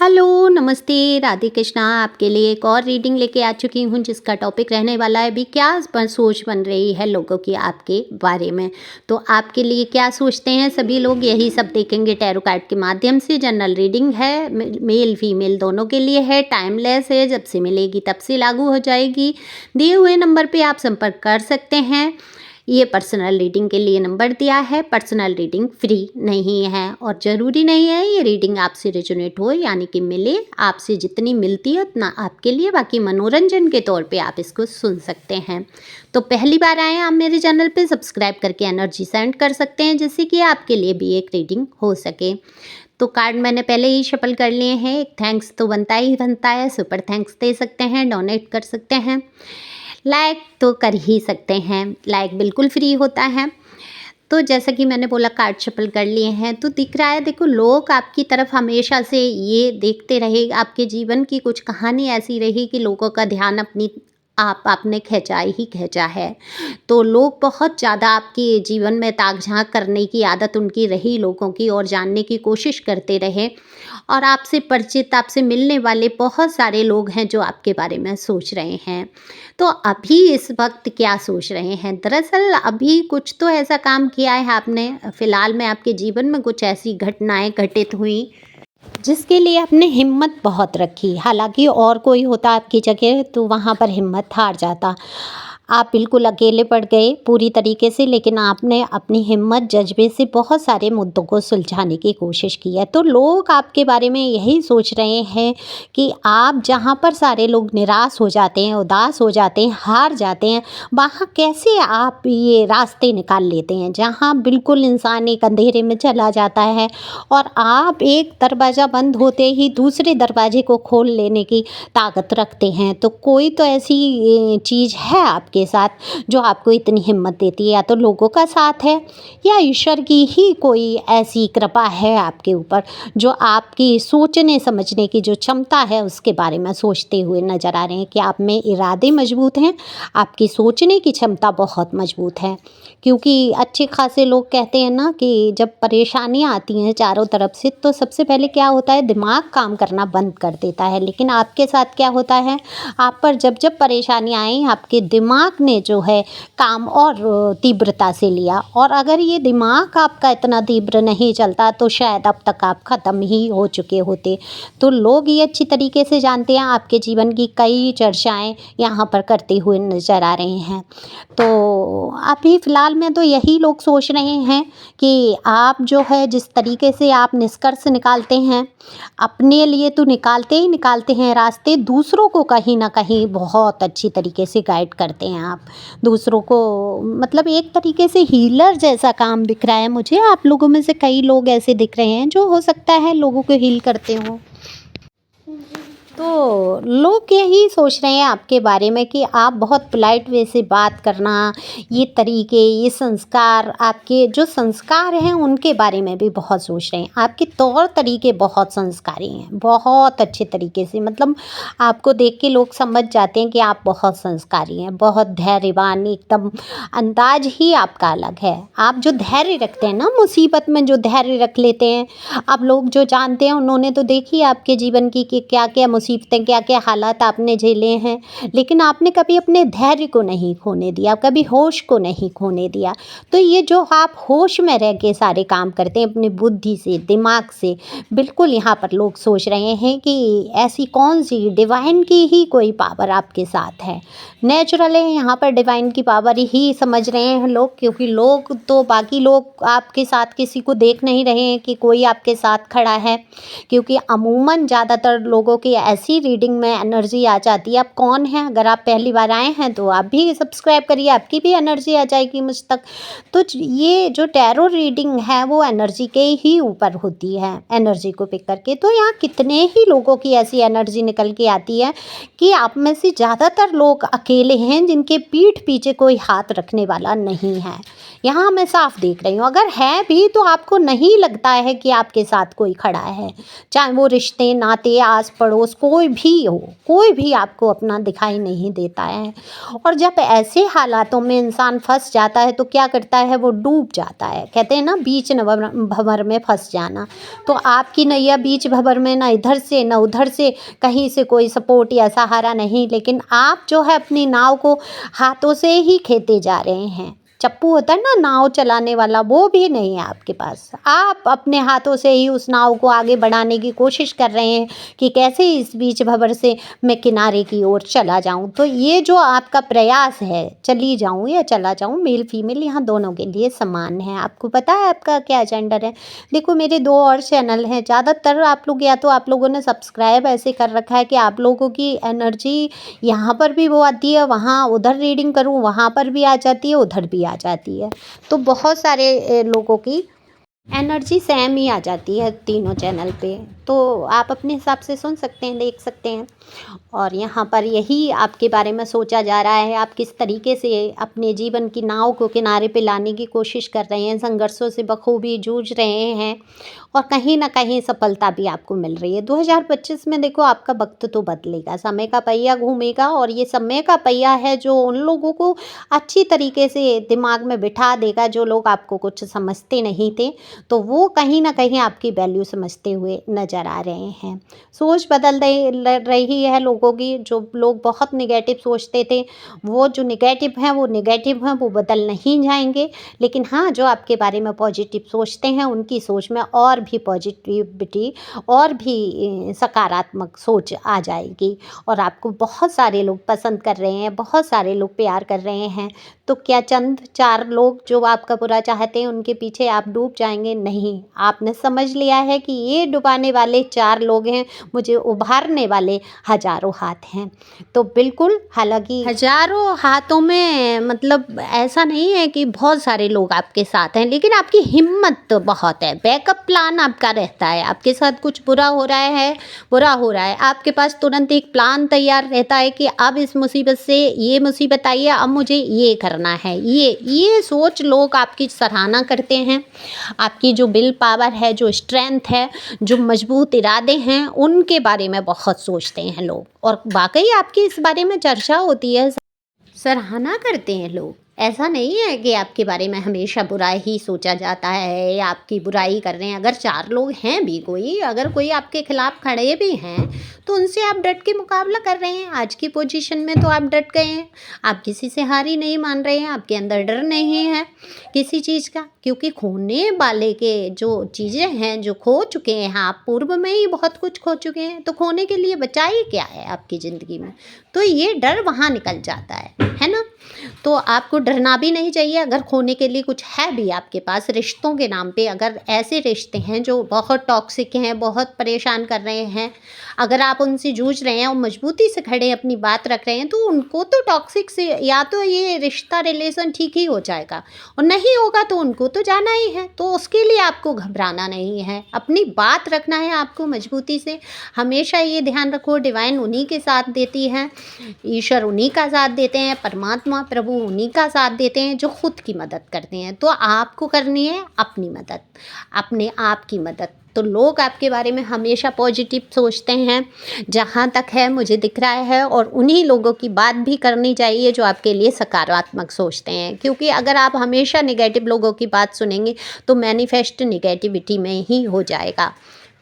Hello, नमस्ते, राधे कृष्णा। आपके लिए एक और रीडिंग लेके आ चुकी हूँ जिसका टॉपिक रहने वाला है अभी क्या सोच बन रही है लोगों की आपके बारे में। तो आपके लिए क्या सोचते हैं सभी लोग, यही सब देखेंगे टैरो कार्ड के माध्यम से। जनरल रीडिंग है, मेल फीमेल दोनों के लिए है, टाइमलेस है, जब से मिलेगी तब से लागू हो जाएगी। दिए हुए नंबर पे आप संपर्क कर सकते हैं। ये पर्सनल रीडिंग के लिए नंबर दिया है। पर्सनल रीडिंग फ्री नहीं है और ज़रूरी नहीं है ये रीडिंग आपसे रेजोनेट हो, यानी कि मिले। आपसे जितनी मिलती है उतना आपके लिए, बाकी मनोरंजन के तौर पे आप इसको सुन सकते हैं। तो पहली बार आए आप मेरे चैनल पे, सब्सक्राइब करके एनर्जी सेंड कर सकते हैं जिससे कि आपके लिए भी एक रीडिंग हो सके। तो कार्ड मैंने पहले ही शफल कर लिए हैं। एक थैंक्स तो बनता ही बनता है, सुपर थैंक्स दे सकते हैं, डोनेट कर सकते हैं, लाइक तो कर ही सकते हैं। लाइक बिल्कुल फ्री होता है। तो जैसा कि मैंने बोला कार्ड शफल कर लिए हैं तो दिख रहा है, देखो लोग आपकी तरफ हमेशा से ये देखते रहे, आपके जीवन की कुछ कहानी ऐसी रही कि लोगों का ध्यान अपनी आपने खींचा ही खींचा है। तो लोग बहुत ज़्यादा आपके जीवन में ताक झांक करने की आदत उनकी रही, लोगों की और जानने की कोशिश करते रहे। और आपसे परिचित, आपसे मिलने वाले बहुत सारे लोग हैं जो आपके बारे में सोच रहे हैं। तो अभी इस वक्त क्या सोच रहे हैं, दरअसल अभी कुछ तो ऐसा काम किया है आपने, फ़िलहाल में आपके जीवन में कुछ ऐसी घटनाएं घटित हुई जिसके लिए आपने हिम्मत बहुत रखी। हालांकि और कोई होता आपकी जगह तो वहाँ पर हिम्मत हार जाता। आप बिल्कुल अकेले पड़ गए पूरी तरीके से, लेकिन आपने अपनी हिम्मत जज्बे से बहुत सारे मुद्दों को सुलझाने की कोशिश की है। तो लोग आपके बारे में यही सोच रहे हैं कि आप जहाँ पर सारे लोग निराश हो जाते हैं, उदास हो जाते हैं, हार जाते हैं, वहाँ कैसे आप ये रास्ते निकाल लेते हैं जहाँ बिल्कुल इंसान एक अंधेरे में चला जाता है और आप एक दरवाज़ा बंद होते ही दूसरे दरवाजे को खोल लेने की ताकत रखते हैं। तो कोई तो ऐसी चीज़ है आपके साथ जो आपको इतनी हिम्मत देती है, या तो लोगों का साथ है या ईश्वर की ही कोई ऐसी कृपा है आपके ऊपर जो आपकी सोचने समझने की जो क्षमता है उसके बारे में सोचते हुए नज़र आ रहे हैं कि आप में इरादे मजबूत हैं, आपकी सोचने की क्षमता बहुत मजबूत है। क्योंकि अच्छे खासे लोग कहते हैं ना कि जब परेशानियाँ आती हैं चारों तरफ से तो सबसे पहले क्या होता है, दिमाग काम करना बंद कर देता है। लेकिन आपके साथ क्या होता है, आप पर जब जब परेशानियाँ आई आपके दिमाग ने जो है काम और तीव्रता से लिया, और अगर ये दिमाग आपका इतना तीव्र नहीं चलता तो शायद अब तक आप ख़त्म ही हो चुके होते। तो लोग ये अच्छी तरीके से जानते हैं, आपके जीवन की कई चर्चाएं यहाँ पर करते हुए नज़र आ रहे हैं। तो अभी फ़िलहाल में तो यही लोग सोच रहे हैं कि आप जो है जिस तरीके से आप निष्कर्ष निकालते हैं अपने लिए तो निकालते ही निकालते हैं रास्ते, दूसरों को कहीं ना कहीं बहुत अच्छी तरीके से गाइड करते हैं आप दूसरों को। मतलब एक तरीके से हीलर जैसा काम दिख रहा है मुझे। आप लोगों में से कई लोग ऐसे दिख रहे हैं जो हो सकता है लोगों को हील करते हों। तो लोग यही सोच रहे हैं आपके बारे में कि आप बहुत पोलाइट वे से बात करना, ये तरीके, ये संस्कार, आपके जो संस्कार हैं उनके बारे में भी बहुत सोच रहे हैं। आपके तौर तरीके बहुत संस्कारी हैं, बहुत अच्छे तरीके से, मतलब आपको देख के लोग समझ जाते हैं कि आप बहुत संस्कारी हैं, बहुत धैर्यवान, एकदम अंदाज ही आपका अलग है। आप जो धैर्य रखते हैं ना, मुसीबत में जो धैर्य रख लेते हैं, आप लोग जो जानते हैं उन्होंने तो देखी आपके जीवन की कि क्या क्या मुसीबतें, क्या क्या हालात आपने झेले हैं, लेकिन आपने कभी अपने धैर्य को नहीं खोने दिया, कभी होश को नहीं खोने दिया। तो ये जो आप होश में रह के सारे काम करते हैं अपनी बुद्धि से, दिमाग से, बिल्कुल यहाँ पर लोग सोच रहे हैं कि ऐसी कौन सी डिवाइन की ही कोई पावर आपके साथ है। नेचुरल है, यहाँ पर डिवाइन की पावर ही समझ रहे हैं लोग, क्योंकि लोग तो बाकी लोग आपके साथ किसी को देख नहीं रहे हैं कि कोई आपके साथ खड़ा है। क्योंकि अमूमन ज़्यादातर लोगों की ऐसी रीडिंग में एनर्जी आ जाती है। आप कौन हैं, अगर आप पहली बार आए हैं तो आप भी सब्सक्राइब करिए, आपकी भी एनर्जी आ जाएगी मुझ तक। तो ये जो टैरो रीडिंग है वो एनर्जी के ही ऊपर होती है, एनर्जी को पिक करके। तो यहाँ कितने ही लोगों की ऐसी एनर्जी निकल के आती है कि आप में से ज़्यादातर लोग अकेले हैं जिनके पीठ पीछे कोई हाथ रखने वाला नहीं है। यहाँ मैं साफ देख रही हूँ। अगर है भी तो आपको नहीं लगता है कि आपके साथ कोई खड़ा है, चाहे वो रिश्ते नाते आस पड़ोस कोई भी हो, कोई भी आपको अपना दिखाई नहीं देता है। और जब ऐसे हालातों में इंसान फंस जाता है तो क्या करता है, वो डूब जाता है। कहते हैं ना, बीच भंवर में फंस जाना। तो आपकी नैया बीच भंवर में, ना इधर से ना उधर से कहीं से कोई सपोर्ट या सहारा नहीं, लेकिन आप जो है अपनी नाव को हाथों से ही खेते जा रहे हैं। चप्पू होता है ना नाव चलाने वाला, वो भी नहीं है आपके पास। आप अपने हाथों से ही उस नाव को आगे बढ़ाने की कोशिश कर रहे हैं कि कैसे इस बीच भंवर से मैं किनारे की ओर चला जाऊं। तो ये जो आपका प्रयास है, चली जाऊं या चला जाऊं, मेल फीमेल यहाँ दोनों के लिए समान है। आपको पता है आपका क्या जेंडर है? देखो, मेरे 2 और चैनल हैं। ज़्यादातर आप लोग, या तो आप लोगों ने सब्सक्राइब ऐसे कर रखा है कि आप लोगों की एनर्जी यहाँ पर भी वो आती है, वहाँ उधर रीडिंग करूँ, वहाँ पर भी आ जाती है, उधर भी आ जाती है। तो बहुत सारे लोगों की एनर्जी सेम ही आ जाती है तीनों चैनल पे। तो आप अपने हिसाब से सुन सकते हैं, देख सकते हैं। और यहाँ पर यही आपके बारे में सोचा जा रहा है, आप किस तरीके से अपने जीवन की नाव को किनारे पे लाने की कोशिश कर रहे हैं, संघर्षों से बखूबी जूझ रहे हैं और कहीं ना कहीं सफलता भी आपको मिल रही है। 2025 में देखो, आपका वक्त तो बदलेगा, समय का पहिया घूमेगा। और ये समय का पहिया है जो उन लोगों को अच्छी तरीके से दिमाग में बिठा देगा जो लोग आपको कुछ समझते नहीं थे, तो वो कहीं ना कहीं आपकी वैल्यू समझते हुए नज़र आ रहे हैं। सोच बदल रही है लोगों की। जो लोग बहुत निगेटिव सोचते थे, वो जो निगेटिव हैं वो निगेटिव हैं, वो बदल नहीं जाएंगे। लेकिन हाँ, जो आपके बारे में पॉजिटिव सोचते हैं, उनकी सोच में और भी पॉजिटिविटी और भी सकारात्मक सोच आ जाएगी। और आपको बहुत सारे लोग पसंद कर रहे हैं, बहुत सारे लोग प्यार कर रहे हैं। तो क्या चंद 4 लोग जो आपका बुरा चाहते हैं उनके पीछे आप डूब जाएंगे? नहीं, आपने समझ लिया है कि ये डुबाने वाले 4 लोग हैं, मुझे उभारने वाले हजारों हाथ हैं। तो बिल्कुल, हालांकि हजारों हाथों में मतलब ऐसा नहीं है कि बहुत सारे लोग आपके साथ हैं, लेकिन आपकी हिम्मत तो बहुत है। बैकअप प्लान आपका रहता है। आपके साथ कुछ बुरा हो रहा है, आपके पास तुरंत एक प्लान तैयार रहता है कि अब इस मुसीबत से ये मुसीबत आई है, अब मुझे ये करना है। ये सोच लोग आपकी सराहना करते हैं। आपकी जो विल पावर है, जो स्ट्रेंथ है, जो मजबूत इरादे हैं, उनके बारे में बहुत सोचते हैं लोग। और वाकई आपकी इस बारे में चर्चा होती है, सराहना करते हैं लोग। ऐसा नहीं है कि आपके बारे में हमेशा बुरा ही सोचा जाता है या आपकी बुराई कर रहे हैं। अगर 4 लोग हैं भी, अगर कोई आपके खिलाफ खड़े भी हैं, तो उनसे आप डट के मुकाबला कर रहे हैं। आज की पोजीशन में तो आप डट गए हैं, आप किसी से हारी नहीं मान रहे हैं, आपके अंदर डर नहीं है किसी चीज़ का। क्योंकि खोने वाले के जो चीज़ें हैं, जो खो चुके हैं, आप पूर्व में ही बहुत कुछ खो चुके हैं, तो खोने के लिए बचा ही क्या है आपकी ज़िंदगी में? तो ये डर वहाँ निकल जाता है ना? तो आपको डरना भी नहीं चाहिए। अगर खोने के लिए कुछ है भी आपके पास रिश्तों के नाम पे, अगर ऐसे रिश्ते हैं जो बहुत टॉक्सिक हैं, बहुत परेशान कर रहे हैं, अगर आप उनसे जूझ रहे हैं और मजबूती से खड़े अपनी बात रख रहे हैं, तो उनको तो टॉक्सिक से या तो ये रिश्ता रिलेशन ठीक ही हो जाएगा, और नहीं होगा तो उनको तो जाना ही है। तो उसके लिए आपको घबराना नहीं है, अपनी बात रखना है आपको मजबूती से। हमेशा ये ध्यान रखो, डिवाइन उन्हीं के साथ देती है, ईश्वर उन्हीं का साथ देते हैं, परमात्मा प्रभु उन्हीं का साथ देते हैं जो खुद की मदद करते हैं। तो आपको करनी है अपनी मदद, अपने आप की मदद। तो लोग आपके बारे में हमेशा पॉजिटिव सोचते हैं, जहाँ तक है मुझे दिख रहा है। और उन्हीं लोगों की बात भी करनी चाहिए जो आपके लिए सकारात्मक सोचते हैं। क्योंकि अगर आप हमेशा नेगेटिव लोगों की बात सुनेंगे तो मैनिफेस्ट नेगेटिविटी में ही हो जाएगा।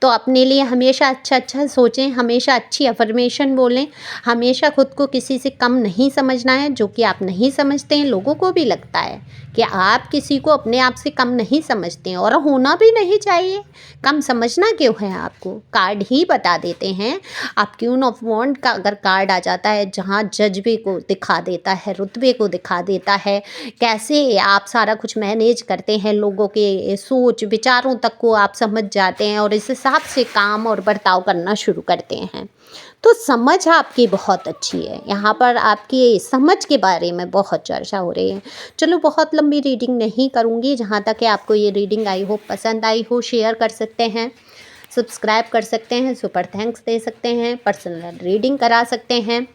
तो अपने लिए हमेशा अच्छा सोचें, हमेशा अच्छी अफर्मेशन बोलें, हमेशा खुद को किसी से कम नहीं समझना है। जो कि आप नहीं समझते हैं, लोगों को भी लगता है कि आप किसी को अपने आप से कम नहीं समझते हैं, और होना भी नहीं चाहिए। कम समझना क्यों है आपको? कार्ड ही बता देते हैं। आप क्वीन ऑफ वॉन्ड का अगर कार्ड आ जाता है, जहाँ जज्बे को दिखा देता है, रुतबे को दिखा देता है, कैसे आप सारा कुछ मैनेज करते हैं, लोगों के सोच विचारों तक को आप समझ जाते हैं और इस हिसाब से काम और बर्ताव करना शुरू करते हैं। तो समझ आपकी बहुत अच्छी है। यहाँ पर आपकी समझ के बारे में बहुत चर्चा हो रही है। चलो, बहुत लंबी रीडिंग नहीं करूँगी। जहाँ तक है आपको ये रीडिंग आई हो, पसंद आई हो, शेयर कर सकते हैं, सब्सक्राइब कर सकते हैं, सुपर थैंक्स दे सकते हैं, पर्सनल रीडिंग करा सकते हैं,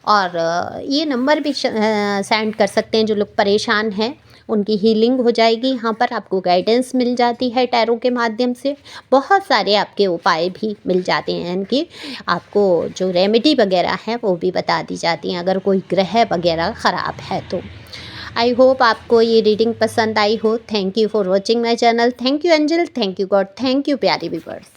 और ये नंबर भी सेंड कर सकते हैं जो लोग परेशान हैं। उनकी हीलिंग हो जाएगी। यहाँ पर आपको गाइडेंस मिल जाती है टैरो के माध्यम से, बहुत सारे आपके उपाय भी मिल जाते हैं, इनकी आपको जो रेमेडी वगैरह है वो भी बता दी जाती हैं अगर कोई ग्रह वगैरह ख़राब है तो। आई होप आपको ये रीडिंग पसंद आई हो। Thank you for watching my channel. Thank you angel, thank you God, thank you प्यारे व्यूअर्स।